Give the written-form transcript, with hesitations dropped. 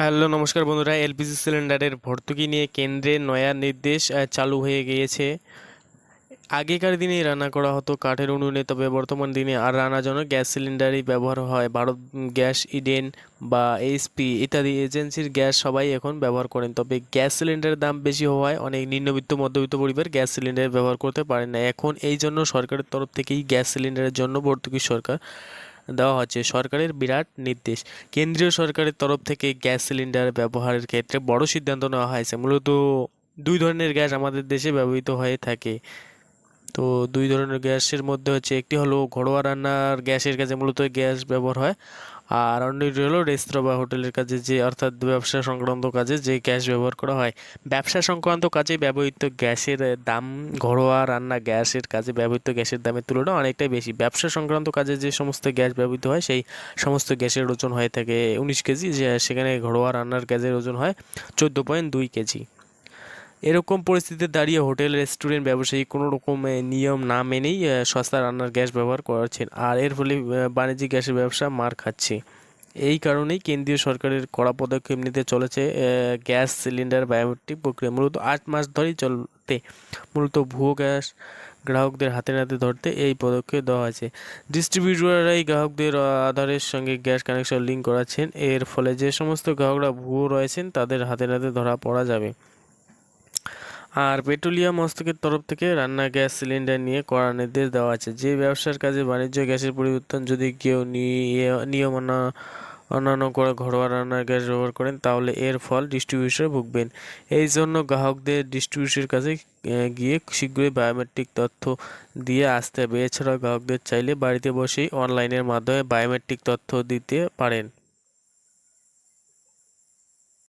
Hello নমস্কার বন্ধুরা, LPG সিলিন্ডারের ভর্তুকি নিয়ে কেন্দ্রের নয়া নির্দেশ চালু হয়ে গিয়েছে। আগেকার দিনে রান্না করা হতো কাঠের উনুনে, তবে বর্তমান দিনে আর রান্নার জন্য গ্যাস সিলিন্ডারই ব্যবহার হয়। ভারত গ্যাস, ইডেন বা এইচপি ইত্যাদি এজেন্সির গ্যাস সবাই এখন ব্যবহার করেন। তবে গ্যাস সিলিন্ডারের দাম বেশি হওয়ায় অনেক নিম্নবিত্ত মধ্যবিত্ত পরিবার গ্যাস সিলিন্ডার ব্যবহার করতে পারেন না। এখন এই জন্য সরকারের তরফ থেকেই গ্যাস সিলিন্ডারের জন্য ভর্তুকি সরকার দেওয়া হচ্ছে। সরকারের বিরাট নির্দেশ। কেন্দ্রীয় সরকারের তরফ থেকে গ্যাস সিলিন্ডার ব্যবহারের ক্ষেত্রে বড় সিদ্ধান্ত নেওয়া হয়েছে। মূলত দুই ধরনের গ্যাস আমাদের দেশে ব্যবহৃত হয়ে থাকে। তো দুই ধরনের গ্যাসের মধ্যে হচ্ছে, একটি হলো ঘরোয়া রান্নার গ্যাসের কাজে মূলত গ্যাস ব্যবহার হয়, আর অন্যটি হলো রেস্তোরাঁ বা হোটেলের কাজে, যে অর্থাৎ ব্যবসা সংক্রান্ত কাজে যে গ্যাস ব্যবহার করা হয়। ব্যবসা সংক্রান্ত কাজে ব্যবহৃত গ্যাসের দাম ঘরোয়া রান্না গ্যাসের কাজে ব্যবহৃত গ্যাসের দামের তুলনায় অনেকটাই বেশি। ব্যবসা সংক্রান্ত কাজে যে সমস্ত গ্যাস ব্যবহৃত হয় সেই সমস্ত গ্যাসের ওজন হয়ে থাকে 19 কেজি, যে সেখানে ঘরোয়া রান্নার গ্যাসের ওজন হয় 14.2 কেজি। এরকম পরিস্থিতিতে দাঁড়িয়ে হোটেল রেস্টুরেন্ট ব্যবসায়ী কোনো রকম নিয়ম না মেনেই সস্তা রান্নার গ্যাস ব্যবহার করছেন, আর এর ফলে বাণিজ্যিক গ্যাসের ব্যবসা মার খাচ্ছে। এই কারণেই কেন্দ্রীয় সরকারের কড়া পদক্ষেপ নিতে চলেছে গ্যাস সিলিন্ডার বায়োমেট্রিক প্রক্রিয়া মূলত 8 মাস ধরেই চলতে। মূলত ভুয়ো গ্যাস গ্রাহকদের হাতে নাতে ধরতে এই পদক্ষেপ দেওয়া হয়েছে। ডিস্ট্রিবিউটররাই গ্রাহকদের আধারের সঙ্গে গ্যাস কানেকশন লিঙ্ক করাচ্ছেন। এর ফলে যে সমস্ত গ্রাহকরা ভুয়ো রয়েছেন তাদের হাতে নাতে ধরা পড়া যাবে। আর পেট্রোলিয়াম মন্ত্রকের তরফ থেকে রান্না গ্যাস সিলিন্ডার নিয়ে কড়া নির্দেশ দেওয়া আছে। যে ব্যবসার কাজে বাণিজ্য গ্যাসের পরিবর্তন যদি কেউ নিয়ম অন্যান্য করে ঘরোয়া রান্নার গ্যাস ব্যবহার করেন, তাহলে এর ফল ডিস্ট্রিবিউটর ভুগবেন। এই জন্য গ্রাহকদের ডিস্ট্রিবিউটরের কাছে গিয়ে শীঘ্রই বায়োমেট্রিক তথ্য দিয়ে আসতে হবে। এছাড়াও গ্রাহকদের চাইলে বাড়িতে বসেই অনলাইনের মাধ্যমে বায়োমেট্রিক তথ্য দিতে পারেন।